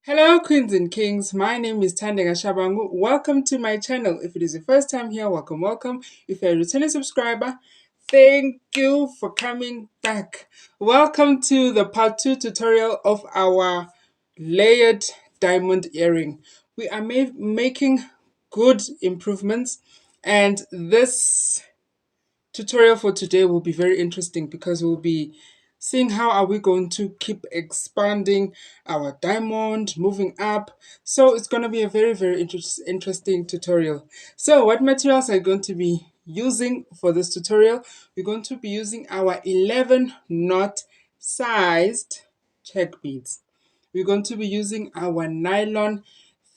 Hello, queens and kings. My name is Thandeka Shabangu. Welcome to my channel. If it is your first time here, welcome, welcome. If you're a returning subscriber, thank you for coming back. Welcome to the part 2 tutorial of our layered diamond earring. We are making good improvements, and this tutorial for today will be very interesting because we'll be seeing how are we going to keep expanding our diamond, moving up. So it's going to be a very interesting tutorial. So what materials are you going to be using for this tutorial? We're going to be using our 11 knot sized check beads. We're going to be using our nylon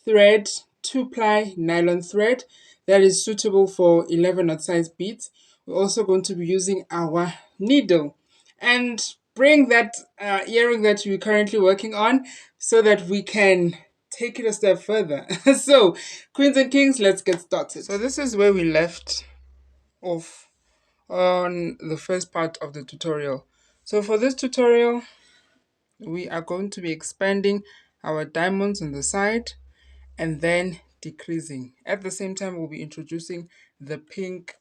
thread, 2-ply nylon thread that is suitable for 11 knot size beads. We're also going to be using our needle and bring that earring that we're currently working on so that we can take it a step further. So, queens and kings, let's get started. So this is where we left off on the first part of the tutorial. So for this tutorial, we are going to be expanding our diamonds on the side and then decreasing. At the same time, we'll be introducing the pink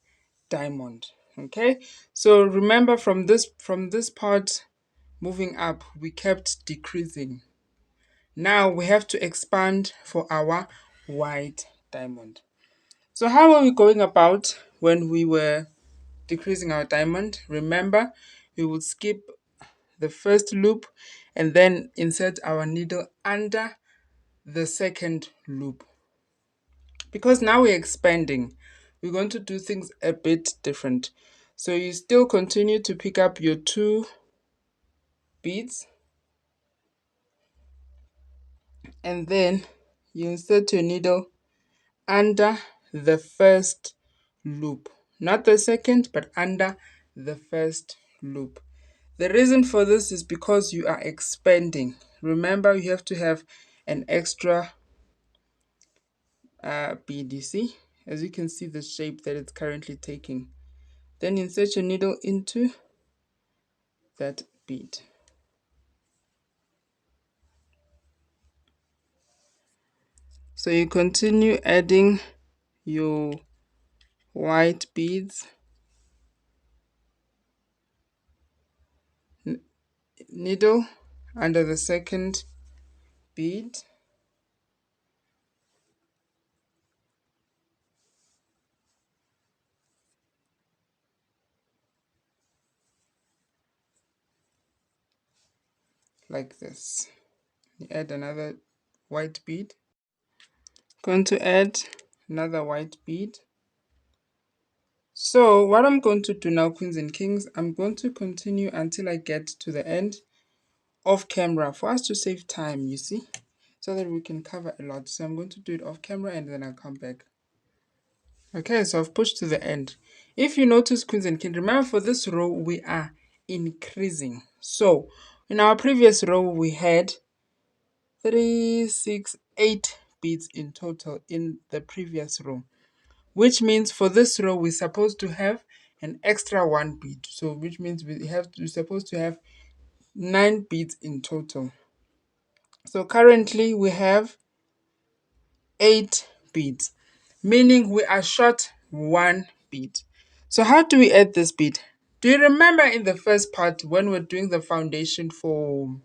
diamond. Okay, so remember from this part moving up, we kept decreasing. Now we have to expand for our white diamond. So how are we going about when we were decreasing our diamond? Remember, we would skip the first loop and then insert our needle under the second loop. Because now we're expanding, we're going to do things a bit different. So you still continue to pick up your 2 beads and then you insert your needle under the first loop, not the second, but under the first loop. The reason for this is because you are expanding. Remember, you have to have an extra bead, you see, as you can see the shape that it's currently taking. Then insert your needle into that bead. So you continue adding your white beads, needle under the second bead, like this. You add another white bead. Going to add another white bead. So what I'm going to do now, queens and kings, I'm going to continue until I get to the end off camera for us to save time, you see, so that we can cover a lot. So I'm going to do it off camera and then I'll come back. Okay, so I've pushed to the end. If you notice, queens and kings, remember for this row we are increasing. So in our previous row we had 3, 6, 8 beads in total in the previous row, which means for this row we're supposed to have an extra 1 bead. So which means we're supposed to have 9 beads in total. So currently we have 8 beads, meaning we are short 1 bead. So how do we add this bead? Do you remember in the first part when we're doing the foundation for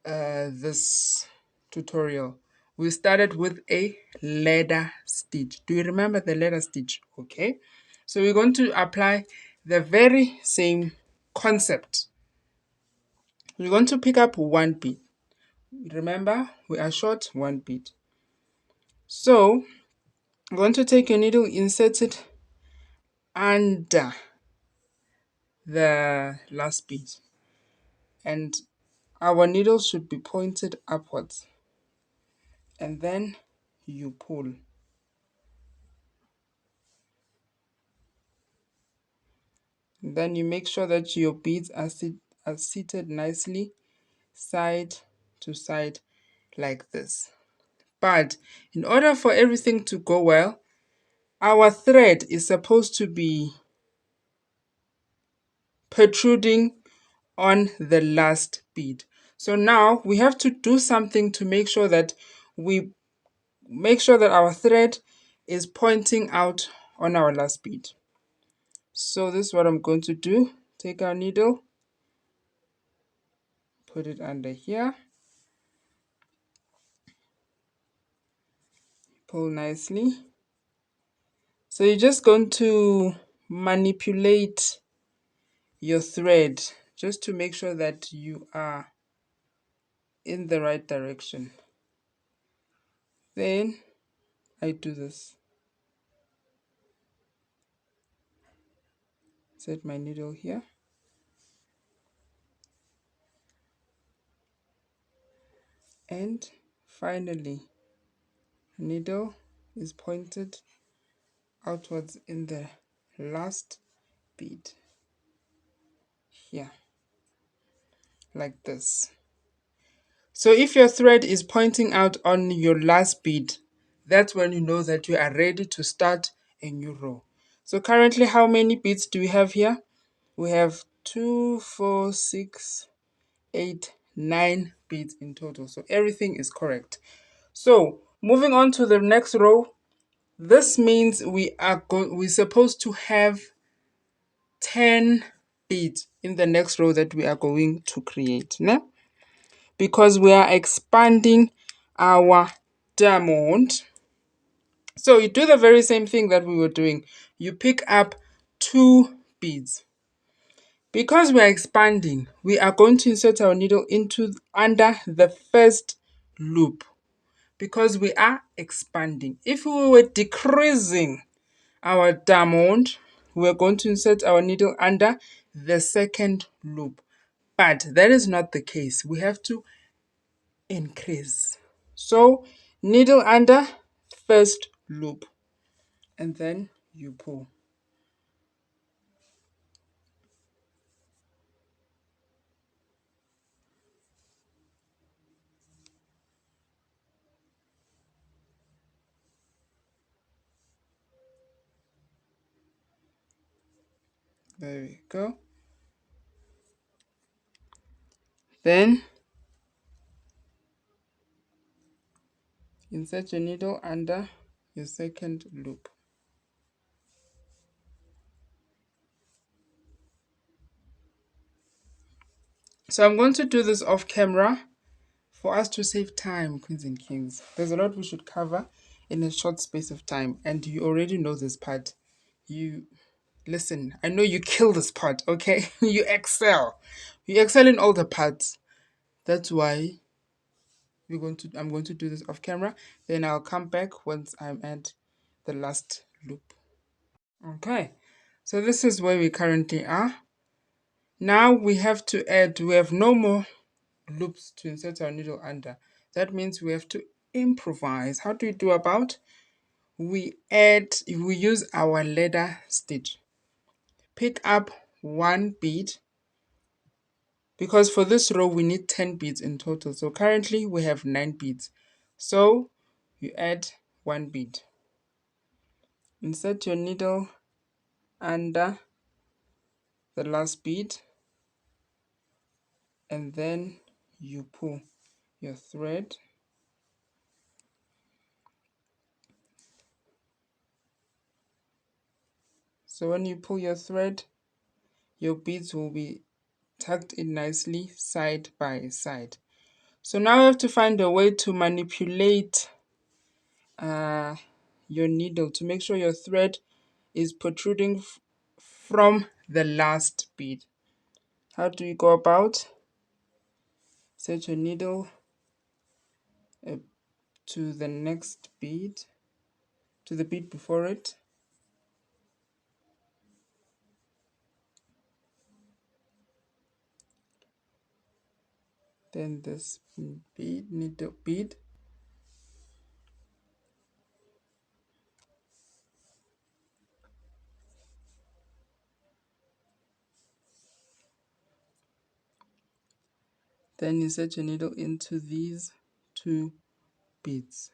this tutorial, we started with a ladder stitch. Do you remember the ladder stitch? Okay, so we're going to apply the very same concept. We're going to pick up 1 bead. Remember, we are short 1 bead. So I'm going to take your needle, insert it under the last bead, and our needle should be pointed upwards, and then you pull. Then you make sure that your beads are seated nicely side to side like this. But in order for everything to go well, our thread is supposed to be protruding on the last bead. So now we have to do something to make sure that we make sure that our thread is pointing out on our last bead. So this is what I'm going to do. Take our needle, put it under here, pull nicely. So you're just going to manipulate your thread just to make sure that you are in the right direction. Then I do this. Set my needle here. And finally, needle is pointed outwards in the last bead here, like this. So if your thread is pointing out on your last bead, that's when you know that you are ready to start a new row. So currently, how many beads do we have here? We have 2, 4, 6, 8, 9 beads in total. So everything is correct. So moving on to the next row, this means we're supposed to have 10 beads in the next row that we are going to create, né? Because we are expanding our diamond. So you do the very same thing that we were doing. You pick up 2 beads. Because we are expanding, we are going to insert our needle into under the first loop because we are expanding. If we were decreasing our diamond, we're going to insert our needle under the second loop. But that is not the case. We have to increase. So needle under first loop and then you pull. There we go. Then insert your needle under your second loop. So I'm going to do this off camera for us to save time, queens and kings. There's a lot we should cover in a short space of time, and you already know this part. You listen, I know you kill this part, okay? You excel. You excel in all the parts. That's why I'm going to do this off camera. Then I'll come back once I'm at the last loop. Okay. So this is where we currently are. Now we have to add, we have no more loops to insert our needle under. That means we have to improvise. How do we do about? We use our ladder stitch. Pick up 1 bead because for this row we need 10 beads in total. So currently we have 9 beads. So you add 1 bead. Insert your needle under the last bead and then you pull your thread. So when you pull your thread, your beads will be tucked in nicely side by side. So now you have to find a way to manipulate your needle to make sure your thread is protruding from the last bead. How do you go about? Set your needle to the next bead, to the bead before it. Then this needle bead. Then insert your needle into these 2 beads.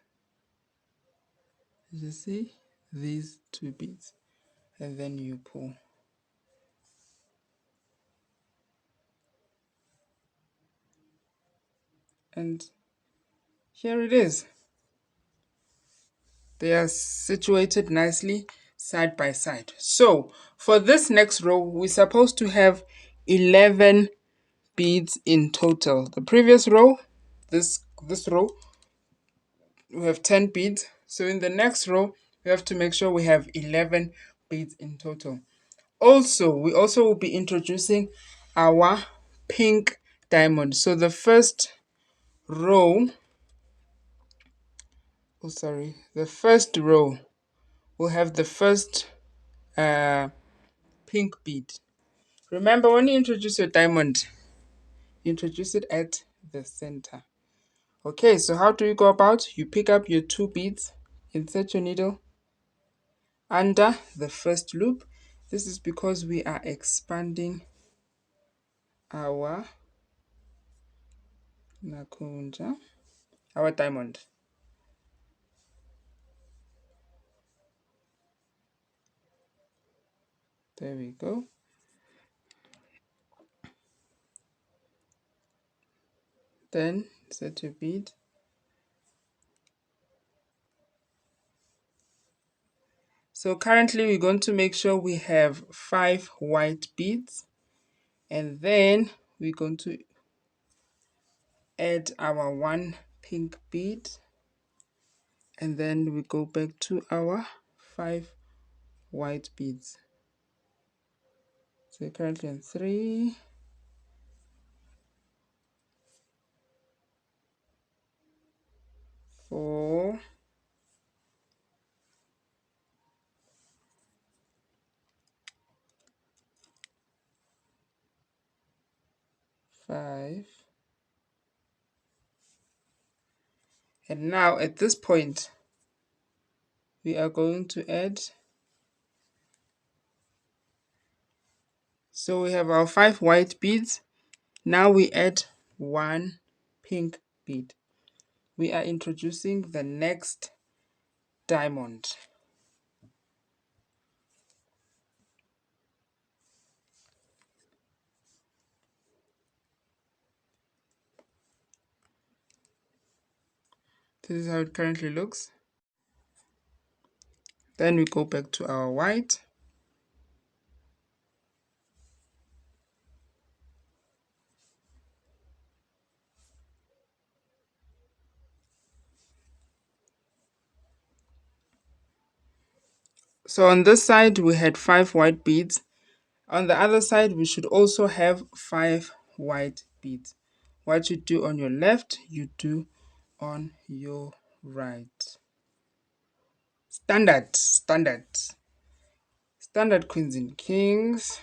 You see these 2 beads, and then you pull. And here it is. They are situated nicely side by side. So for this next row, we're supposed to have 11 beads in total. The previous row, this row, we have 10 beads. So in the next row, we have to make sure we have 11 beads in total. Also, we also will be introducing our pink diamond. So the first row, the first row will have the first pink bead. Remember, when you introduce your diamond, introduce it at the center. Okay, so how do you go about? You pick up your 2 beads, insert your needle under the first loop. This is because we are expanding our nakunja, our diamond. There we go. Then set your bead. So currently we're going to make sure we have 5 white beads, and then we're going to add our 1 pink bead, and then we go back to our 5 white beads. So currently on 3, 4, 5, and now at this point we are going to add, so we have our 5 white beads. Now we add 1 pink bead. We are introducing the next diamond. This is how it currently looks. Then we go back to our white. So on this side we had 5 white beads. On the other side we should also have 5 white beads. What you do on your left, you do on your right. Standard, standard. Standard queens and kings.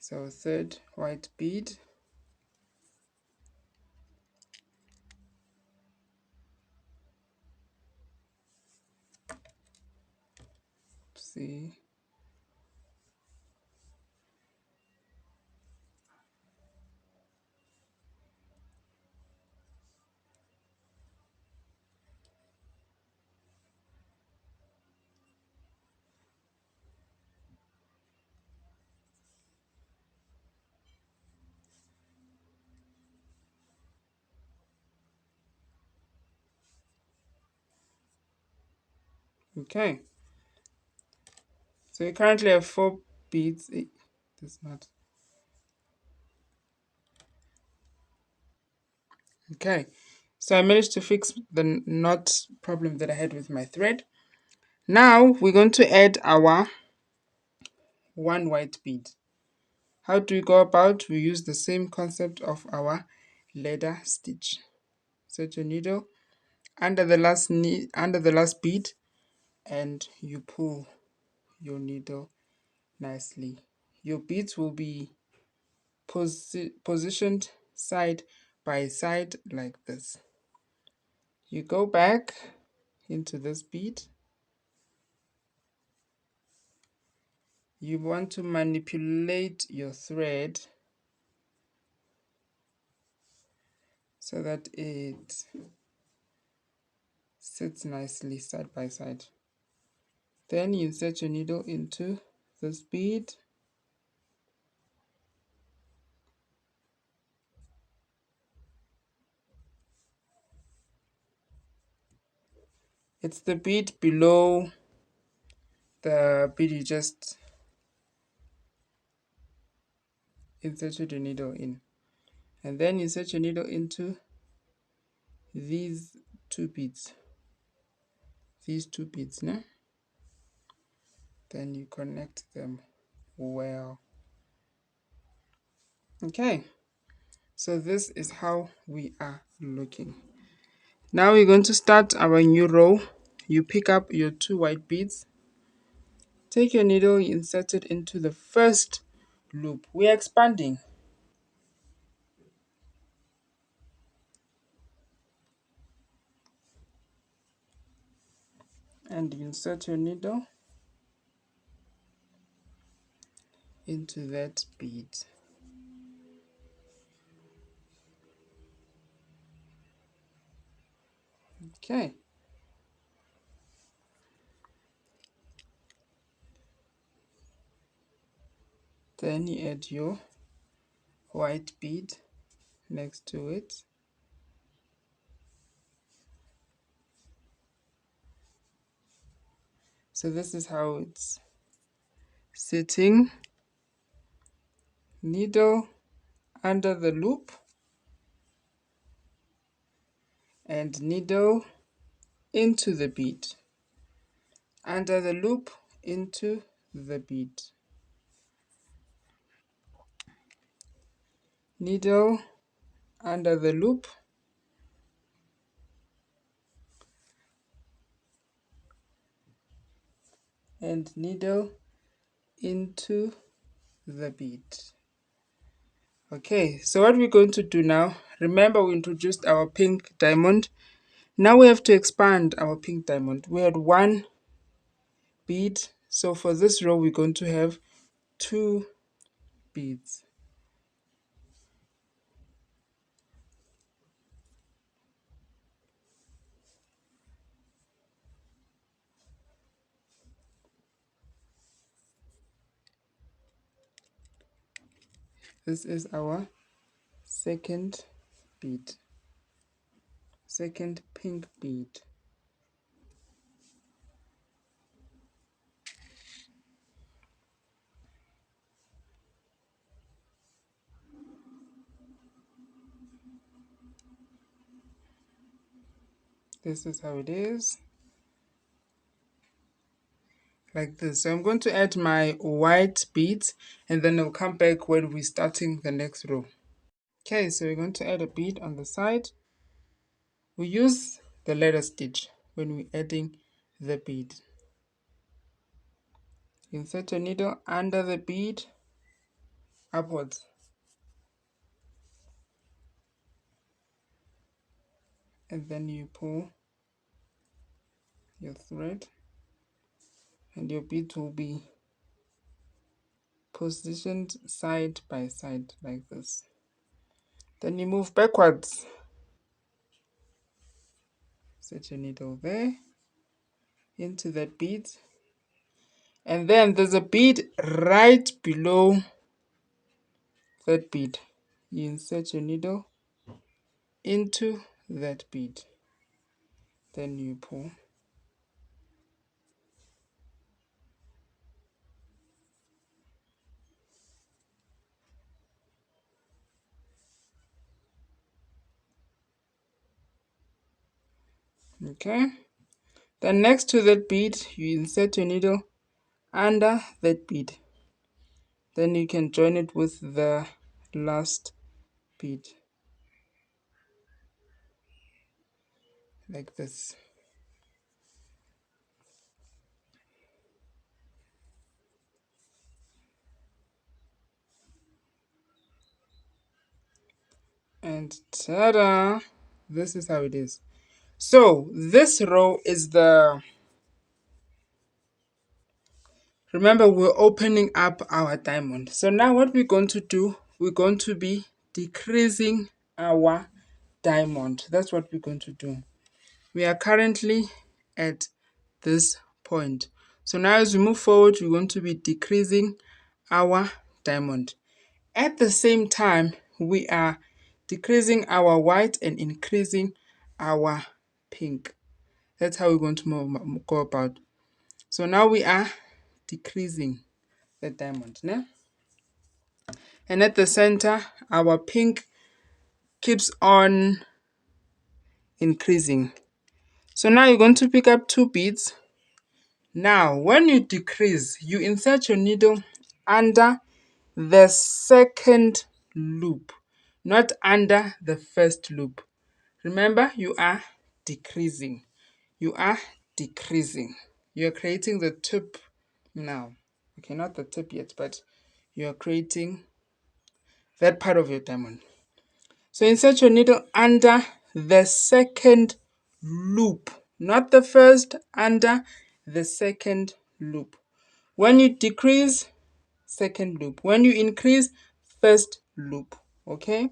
So third white bead. See. Okay. So you currently have 4 beads. That's not. Okay. So I managed to fix the knot problem that I had with my thread. Now we're going to add our 1 white bead. How do we go about? We use the same concept of our ladder stitch. Set your needle under the last bead, and you pull your needle nicely. Your beads will be positioned side by side like this. You go back into this bead. You want to manipulate your thread so that it sits nicely side by side. Then you insert your needle into this bead. It's the bead below the bead you just inserted your needle in. And then insert your needle into these two beads. These two beads, no? Then you connect them well. Okay, so this is how we are looking. Now we're going to start our new row. You pick up your two white beads, take your needle, you insert it into the first loop. We're expanding. And you insert your needle into that bead. Okay. Then you add your white bead next to it. So this is how it's sitting. Needle under the loop and needle into the bead. Under the loop into the bead. Needle under the loop and needle into the bead. Okay, so what we're going to do now, remember we introduced our pink diamond. Now we have to expand our pink diamond. We had one bead, so for this row we're going to have two beads. This is our second bead, second pink bead. This is how it is, like this. So I'm going to add my white beads and then I'll come back when we're starting the next row. Okay, so we're going to add a bead on the side. We use the ladder stitch when we're adding the bead. Insert a needle under the bead upwards. And then you pull your thread and your bead will be positioned side by side like this. Then you move backwards. Set your needle there into that bead. And then there's a bead right below that bead. You insert your needle into that bead. Then you pull. Okay. Then next to that bead, you insert your needle under that bead. Then you can join it with the last bead. Like this. And ta-da! This is how it is. So this row is the, remember we're opening up our diamond. So now what we're going to do, we're going to be decreasing our diamond. That's what we're going to do. We are currently at this point. So now as we move forward, we're going to be decreasing our diamond. At the same time, we are decreasing our white and increasing our pink. That's how we're going to go about. So now we are decreasing the diamond. Né? And at the center, our pink keeps on increasing. So now you're going to pick up 2 beads. Now, when you decrease, you insert your needle under the second loop, not under the first loop. Remember, you are decreasing. You are decreasing. You're creating the tip now. Okay, not the tip yet, but you're creating that part of your diamond. So insert your needle under the second loop, not the first, under the second loop. When you decrease, second loop. When you increase, first loop. Okay?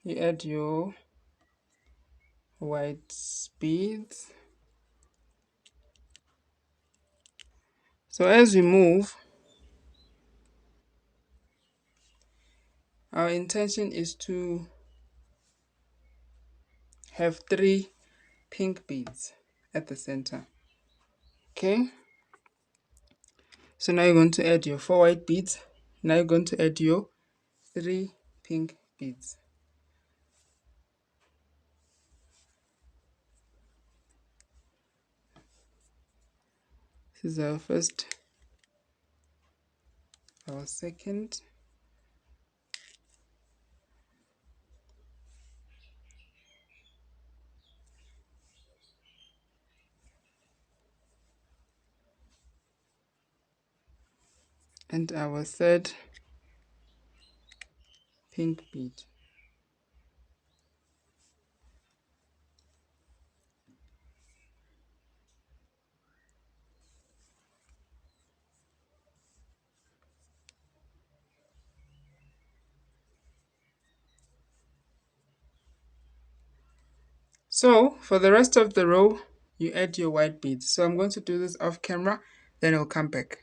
You add your white beads. So as we move, our intention is to have 3 pink beads at the center. Okay? So now you're going to add your 4 white beads. Now you're going to add your 3 pink beads. This is our first, our second, and our third pink bead. So for the rest of the row, you add your white beads. So I'm going to do this off camera, then I'll come back.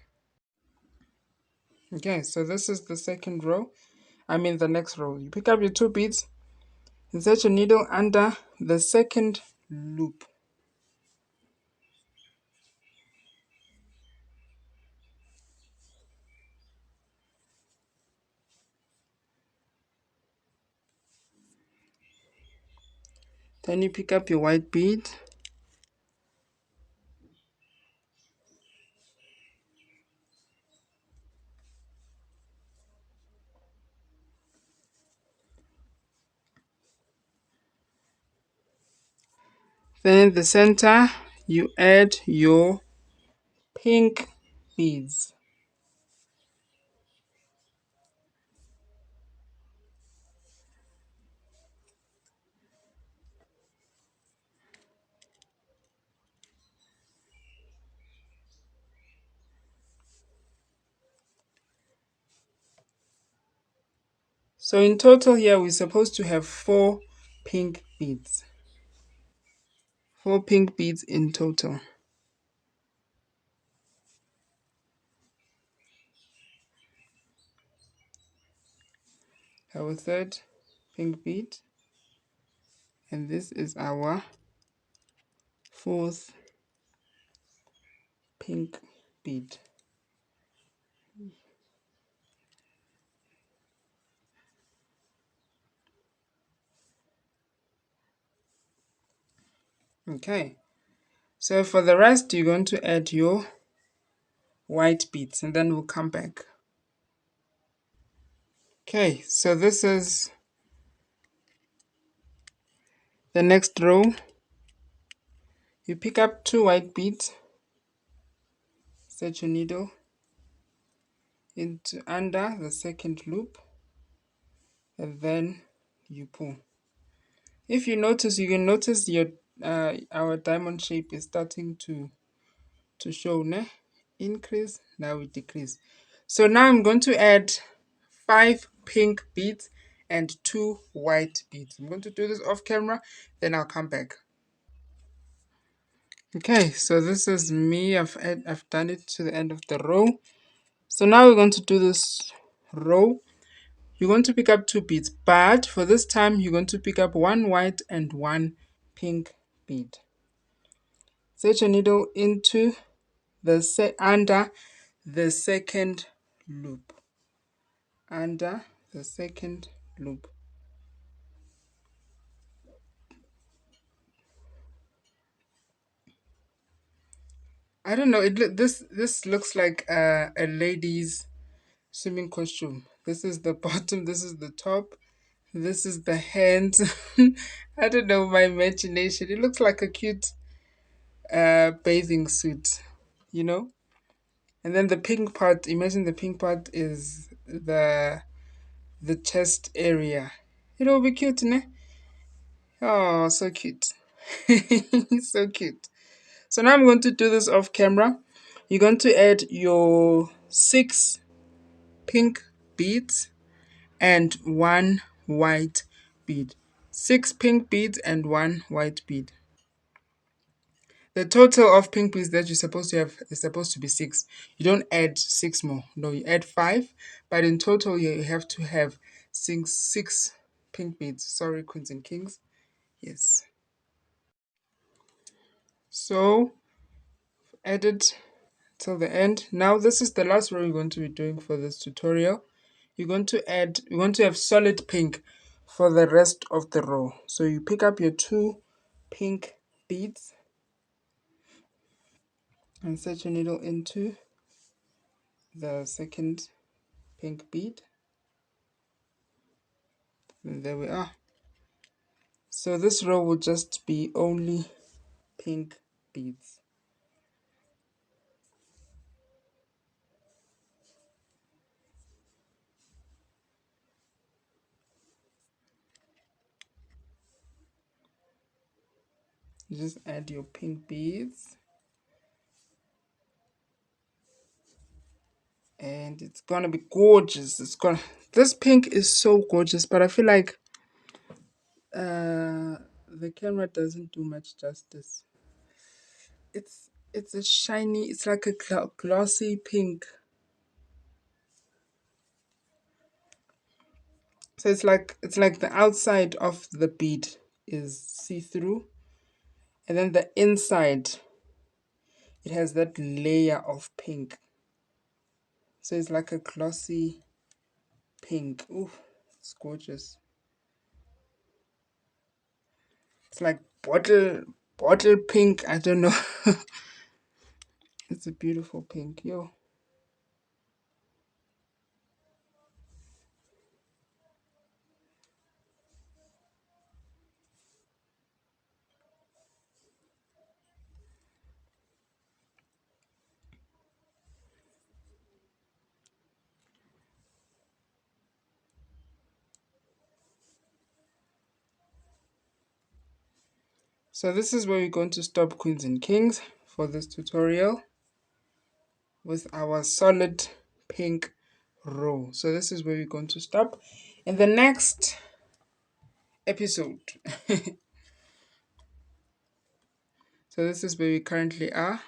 Okay, so this is the second row. The next row. You pick up your 2 beads, insert your needle under the second loop. Then you pick up your white bead. Then in the center, you add your pink beads. So in total here, we're supposed to have 4 pink beads. 4 pink beads in total. Our third pink bead. And this is our 4th pink bead. Okay, so for the rest, you're going to add your white beads and then we'll come back. Okay, so this is the next row. You pick up 2 white beads, set your needle into under the second loop, and then you pull. If you notice, you can notice your our diamond shape is starting to show, ne? Increase, now we decrease. So now I'm going to add 5 pink beads and 2 white beads. I'm going to do this off camera, then I'll come back. Okay, so this is me. I've done it to the end of the row. So now we're going to do this row. You're going to pick up 2 beads, but for this time you're going to pick up 1 white and 1 pink bead. Set your needle into the under the second loop. Under the second loop. I don't know. This looks like a lady's swimming costume. This is the bottom. This is the top. This is the hands. I don't know, my imagination. It looks like a cute bathing suit, you know. And then the pink part. Imagine the pink part is the chest area. It will be cute, ne? Oh, so cute. So cute. So now I'm going to do this off camera. You're going to add your 6 pink beads and 1 white bead. 6 pink beads and 1 white bead. The total of pink beads that you're supposed to have is supposed to be 6. You don't add 6 more. No, you add 5. But in total, you have to have 6 pink beads. Sorry, queens and kings. Yes. So, added till the end. Now, this is the last row you're going to be doing for this tutorial. You're going to have solid pink for the rest of the row. So you pick up your 2 pink beads and set your needle into the second pink bead. And there we are. So this row will just be only pink beads. You just add your pink beads. And it's gonna be gorgeous. This pink is so gorgeous, but I feel like the camera doesn't do much justice. It's a shiny, it's like a glossy pink. So it's like the outside of the bead is see-through, and then the inside it has that layer of pink. So it's like a glossy pink. Ooh, it's gorgeous. It's like bottle pink. I don't know. It's a beautiful pink, yo. So this is where we're going to stop, queens and kings, for this tutorial with our solid pink row. So this is where we're going to stop. In the next episode, so this is where we currently are.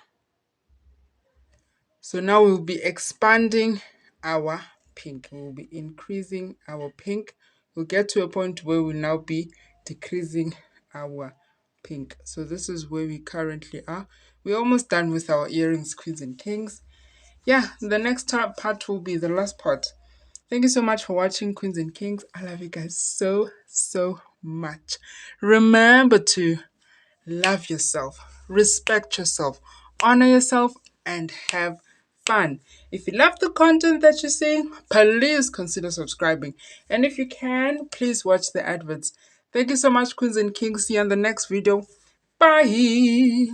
So now we'll be expanding our pink. We'll be increasing our pink. We'll get to a point where we'll now be decreasing our pink. So this is where we currently are. We're almost done with our earrings, queens and kings. Yeah, the next part will be the last part. Thank you so much for watching, queens and kings. I love you guys so, so much. Remember to love yourself, respect yourself, honor yourself, and have fun. If you love the content that you're seeing, please consider subscribing. And if you can, please watch the adverts. Thank you so much, queens and kings. See you on the next video. Bye.